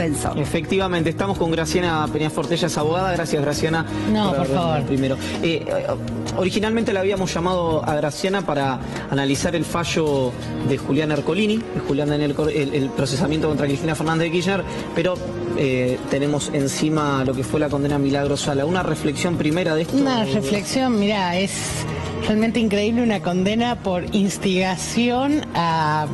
suspenso. Efectivamente, estamos con Graciana Peñaforte, ella es abogada. Gracias, Graciana. No, por favor. Primero. Originalmente la habíamos llamado a Graciana para analizar el fallo de Julián Ercolini, el procesamiento contra Cristina Fernández de Kirchner, pero tenemos encima lo que fue la condena a Milagro Sala. ¿Una reflexión primera de esto? Una reflexión, mirá, es realmente increíble una condena por instigación a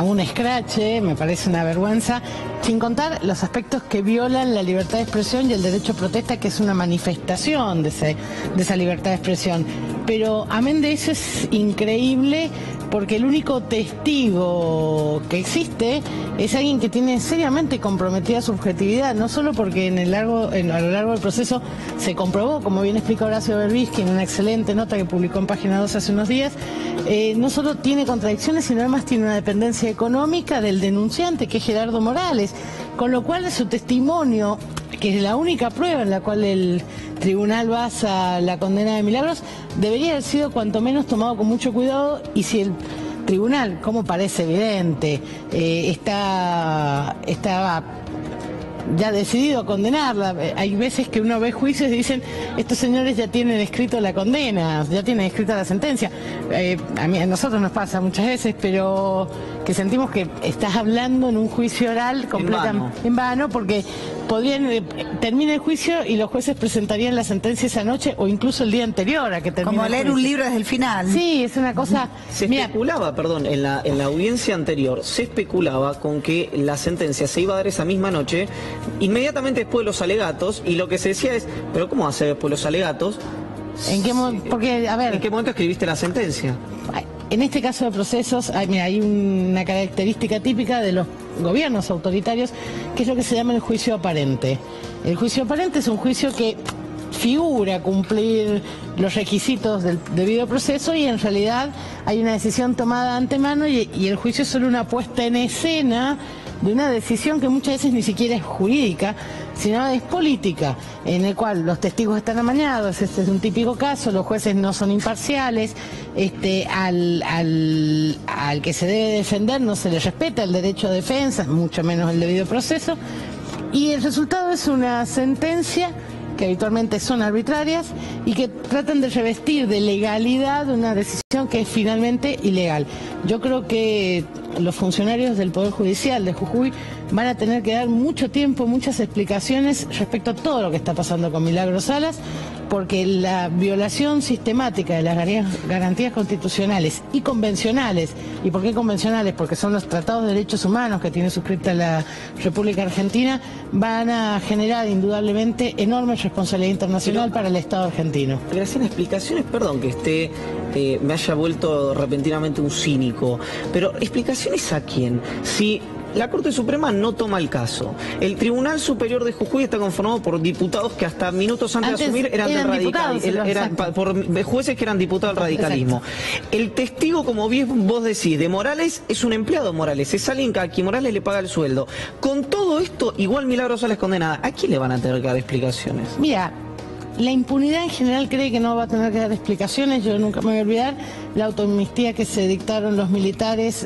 un escrache, me parece una vergüenza, sin contar los aspectos que violan la libertad de expresión y el derecho a protesta, que es una manifestación de esa libertad de expresión. Pero amén de eso es increíble porque el único testigo que existe es alguien que tiene seriamente comprometida su objetividad, no solo porque a lo largo del proceso se comprobó, como bien explica Horacio Berbisky en una excelente nota que publicó en Página 12 hace unos días, no solo tiene contradicciones, sino además tiene una dependencia económica del denunciante, que es Gerardo Morales, con lo cual su testimonio, que es la única prueba en la cual el tribunal basa la condena de Milagros, debería haber sido cuanto menos tomado con mucho cuidado. Y si el tribunal, como parece evidente, estaba ya decidido a condenarla, hay veces que uno ve juicios y dicen, estos señores ya tienen escrito la condena, ya tienen escrita la sentencia. A nosotros nos pasa muchas veces, pero que sentimos que estás hablando en un juicio oral completamente en vano, porque termina el juicio y los jueces presentarían la sentencia esa noche o incluso el día anterior a que termine. Como leer un libro desde el final. Sí, es una cosa... Se especulaba, perdón, en la audiencia anterior, se especulaba con que la sentencia se iba a dar esa misma noche, inmediatamente después de los alegatos, y lo que se decía es, ¿pero cómo hace después de los alegatos? ¿En qué momento escribiste la sentencia? En este caso de procesos, hay una característica típica de los gobiernos autoritarios, que es lo que se llama el juicio aparente. El juicio aparente es un juicio que figura cumplir los requisitos del debido proceso y en realidad hay una decisión tomada de antemano y el juicio es solo una puesta en escena de una decisión que muchas veces ni siquiera es jurídica, sino es política, en el cual los testigos están amañados. Este es un típico caso, los jueces no son imparciales, al que se debe defender no se le respeta el derecho a defensa, mucho menos el debido proceso, y el resultado es una sentencia que habitualmente son arbitrarias y que tratan de revestir de legalidad una decisión que es finalmente ilegal. Yo creo que los funcionarios del Poder Judicial de Jujuy van a tener que dar mucho tiempo, muchas explicaciones respecto a todo lo que está pasando con Milagro Salas, porque la violación sistemática de las garantías constitucionales y convencionales, ¿y por qué convencionales? Porque son los tratados de derechos humanos que tiene suscrita la República Argentina, van a generar indudablemente enorme responsabilidad internacional para el Estado argentino. Gracias, explicaciones, perdón que me haya vuelto repentinamente un cínico, pero explicaciones a quién. Si la Corte Suprema no toma el caso, el Tribunal Superior de Jujuy está conformado por diputados que hasta minutos antes de asumir eran del radicalismo, por jueces que eran diputados del radicalismo. Exacto. El testigo, como bien vos decís, de Morales es un empleado de Morales, es alguien a quien Morales le paga el sueldo. Con todo esto, igual Milagro Sala es condenada. ¿A quién le van a tener que dar explicaciones? Mira, la impunidad en general cree que no va a tener que dar explicaciones. Yo nunca me voy a olvidar la autoamnistía que se dictaron los militares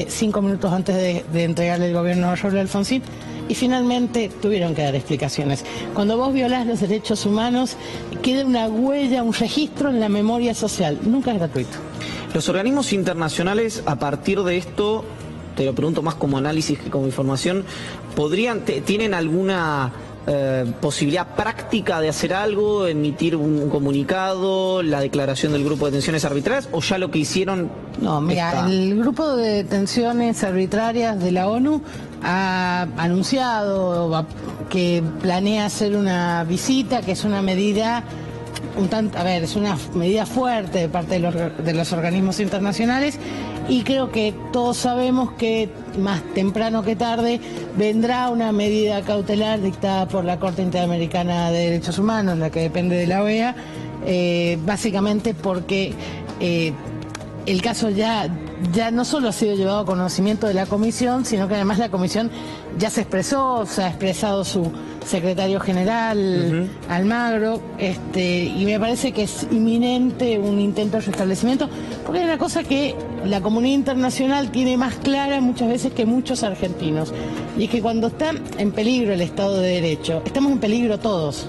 5 minutos antes de entregarle el gobierno a Raúl Alfonsín, y finalmente tuvieron que dar explicaciones. Cuando vos violás los derechos humanos, queda una huella, un registro en la memoria social. Nunca es gratuito. Los organismos internacionales, a partir de esto, te lo pregunto más como análisis que como información, ¿tienen alguna posibilidad práctica de hacer algo, emitir un comunicado, la declaración del grupo de detenciones arbitrarias, o ya lo que hicieron? No, mira, el grupo de detenciones arbitrarias de la ONU ha anunciado que planea hacer una visita, que es una medida es una medida fuerte de parte de los organismos internacionales, y creo que todos sabemos que más temprano que tarde vendrá una medida cautelar dictada por la Corte Interamericana de Derechos Humanos, la que depende de la OEA, básicamente porque el caso ya ya no solo ha sido llevado a conocimiento de la comisión, sino que además la comisión ya se expresó, se ha expresado su secretario general, Almagro, y me parece que es inminente un intento de restablecimiento, porque hay una cosa que la comunidad internacional tiene más clara muchas veces que muchos argentinos, y es que cuando está en peligro el Estado de Derecho, estamos en peligro todos.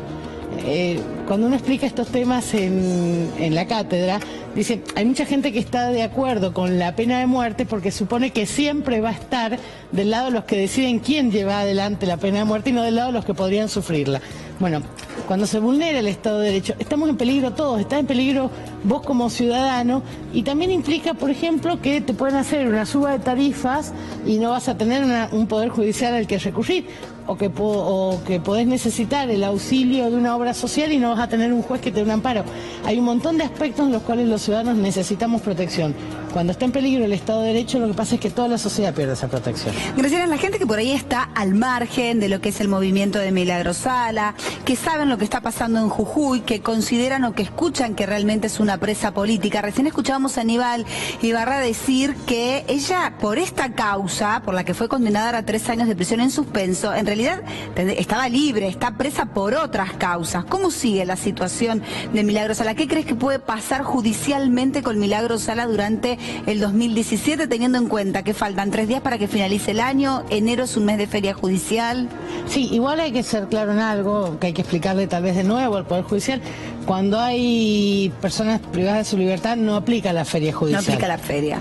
Cuando uno explica estos temas en la cátedra, dice, hay mucha gente que está de acuerdo con la pena de muerte porque supone que siempre va a estar del lado de los que deciden quién lleva adelante la pena de muerte y no del lado de los que podrían sufrirla. Bueno, cuando se vulnera el Estado de Derecho, estamos en peligro todos, está en peligro vos como ciudadano, y también implica, por ejemplo, que te pueden hacer una suba de tarifas y no vas a tener un poder judicial al que recurrir, o que podés necesitar el auxilio de una obra social y no vas a tener un juez que te dé un amparo. Hay un montón de aspectos en los cuales los ciudadanos necesitamos protección. Cuando está en peligro el Estado de Derecho, lo que pasa es que toda la sociedad pierde esa protección. Graciela, la gente que por ahí está al margen de lo que es el movimiento de Milagros Sala, que saben lo que está pasando en Jujuy, que consideran o que escuchan que realmente es una presa política. Recién escuchábamos a Aníbal Ibarra decir que ella, por esta causa, por la que fue condenada a 3 años de prisión en suspenso, en realidad estaba libre, está presa por otras causas. ¿Cómo sigue la situación de Milagros Sala? ¿Qué crees que puede pasar judicialmente con Milagros Sala durante el 2017, teniendo en cuenta que faltan 3 días para que finalice el año, enero es un mes de feria judicial? Sí, igual hay que ser claro en algo, que hay que explicarle tal vez de nuevo al Poder Judicial. Cuando hay personas privadas de su libertad no aplica la feria judicial. No aplica la feria.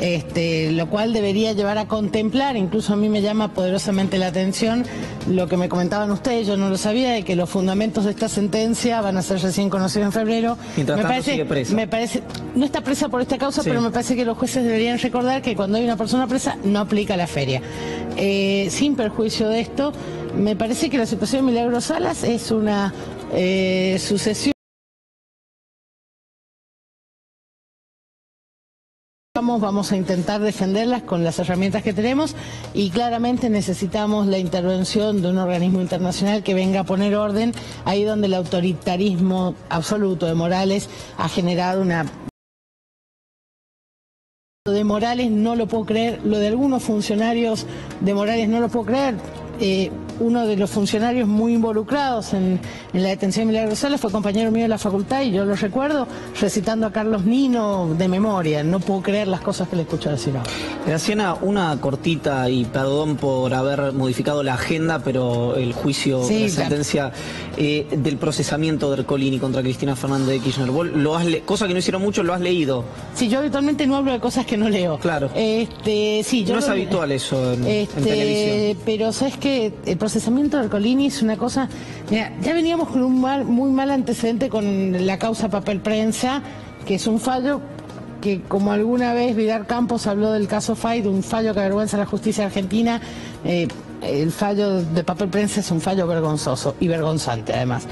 Lo cual debería llevar a contemplar, incluso a mí me llama poderosamente la atención lo que me comentaban ustedes, yo no lo sabía, de que los fundamentos de esta sentencia van a ser recién conocidos en febrero. Mientras tanto sigue presa. Me parece, no está presa por esta causa, sí, pero me parece que los jueces deberían recordar que cuando hay una persona presa no aplica la feria. Sin perjuicio de esto, me parece que la situación de Milagros Salas es una sucesión. Vamos a intentar defenderlas con las herramientas que tenemos, y claramente necesitamos la intervención de un organismo internacional que venga a poner orden ahí donde el autoritarismo absoluto de Morales ha generado una... De Morales no lo puedo creer, lo de algunos funcionarios de Morales no lo puedo creer. Uno de los funcionarios muy involucrados en la detención de Milagros Sala fue compañero mío de la facultad, y yo lo recuerdo recitando a Carlos Nino de memoria. No puedo creer las cosas que le escucho decir ahora. Graciela, una cortita, y perdón por haber modificado la agenda, pero el juicio, sí, la sentencia del procesamiento de Ercolini contra Cristina Fernández de Kirchner, vos cosa que no hicieron mucho, lo has leído. Sí, yo habitualmente no hablo de cosas que no leo. Claro. Sí, yo no es habitual eso en televisión. Pero sabes que el procesamiento de Ercolini es una cosa... Mira, ya veníamos con un muy mal antecedente con la causa papel prensa, que es un fallo que, como alguna vez Vidal Campos habló del caso Fay, un fallo que avergüenza a la justicia argentina, el fallo de papel prensa es un fallo vergonzoso y vergonzante además.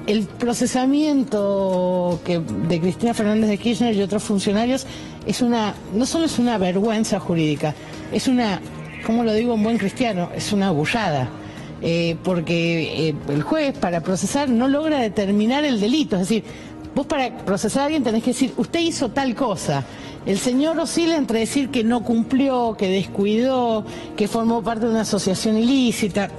El procesamiento de Cristina Fernández de Kirchner y otros funcionarios no solo es una vergüenza jurídica, es una, como lo digo en buen cristiano, es una bullada. Porque el juez, para procesar, no logra determinar el delito. Es decir, vos para procesar a alguien tenés que decir, usted hizo tal cosa. El señor oscila entre decir que no cumplió, que descuidó, que formó parte de una asociación ilícita,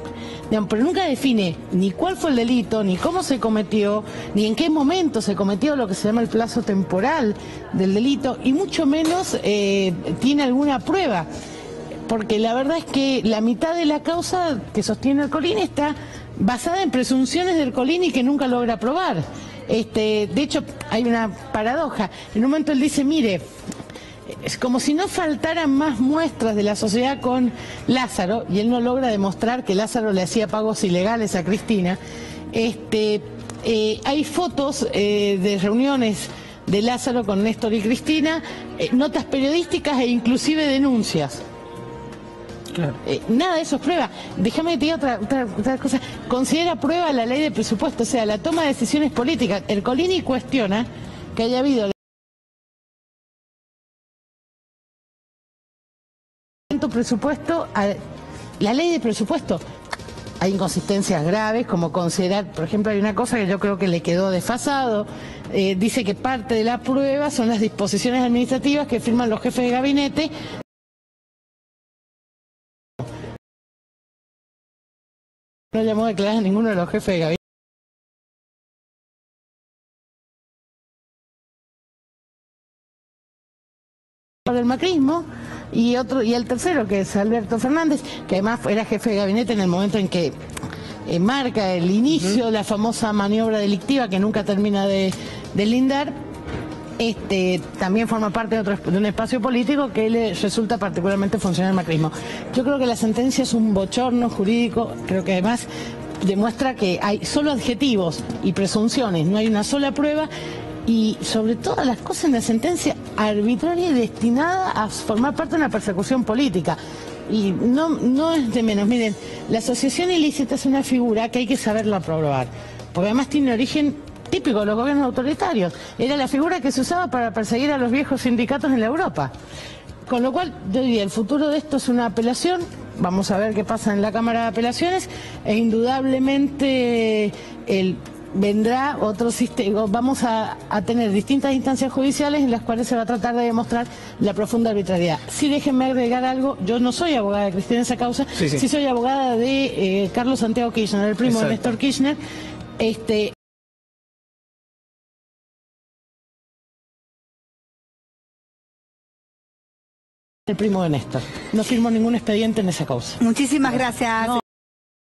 pero nunca define ni cuál fue el delito, ni cómo se cometió, ni en qué momento se cometió, lo que se llama el plazo temporal del delito, y mucho menos tiene alguna prueba. Porque la verdad es que la mitad de la causa que sostiene Ercolini está basada en presunciones de Ercolini que nunca logra probar. De hecho, hay una paradoja. En un momento él dice, mire, es como si no faltaran más muestras de la sociedad con Lázaro, y él no logra demostrar que Lázaro le hacía pagos ilegales a Cristina. Hay fotos de reuniones de Lázaro con Néstor y Cristina, notas periodísticas e inclusive denuncias. Claro. Nada de eso es prueba. Déjame que te diga otra cosa. Considera prueba la ley de presupuesto, o sea, la toma de decisiones políticas. Ercolini cuestiona que haya habido presupuesto, la ley de presupuesto. hay inconsistencias graves, como considerar, por ejemplo, hay una cosa que yo creo que le quedó desfasado. Dice que parte de la prueba son las disposiciones administrativas que firman los jefes de gabinete. No llamó a declarar a ninguno de los jefes de gabinete del macrismo, y el tercero, que es Alberto Fernández, que además era jefe de gabinete en el momento en que marca el inicio de la famosa maniobra delictiva que nunca termina de lindar. También forma parte de un espacio político que le resulta particularmente funcional al macrismo. Yo creo que la sentencia es un bochorno jurídico, creo que además demuestra que hay solo adjetivos y presunciones, no hay una sola prueba, y sobre todas las cosas en la sentencia arbitraria y destinada a formar parte de una persecución política. Y no es de menos. Miren, la asociación ilícita es una figura que hay que saberla probar, porque además tiene origen típico de los gobiernos autoritarios. Era la figura que se usaba para perseguir a los viejos sindicatos en la Europa. Con lo cual, yo diría, el futuro de esto es una apelación. Vamos a ver qué pasa en la Cámara de Apelaciones, e indudablemente vendrá otro sistema. Vamos a tener distintas instancias judiciales en las cuales se va a tratar de demostrar la profunda arbitrariedad. Sí, déjenme agregar algo. Yo no soy abogada de Cristina en esa causa, sí soy abogada de Carlos Santiago Kirchner, el primo de Néstor Kirchner. El primo de Néstor. No firmó ningún expediente en esa causa. Muchísimas gracias.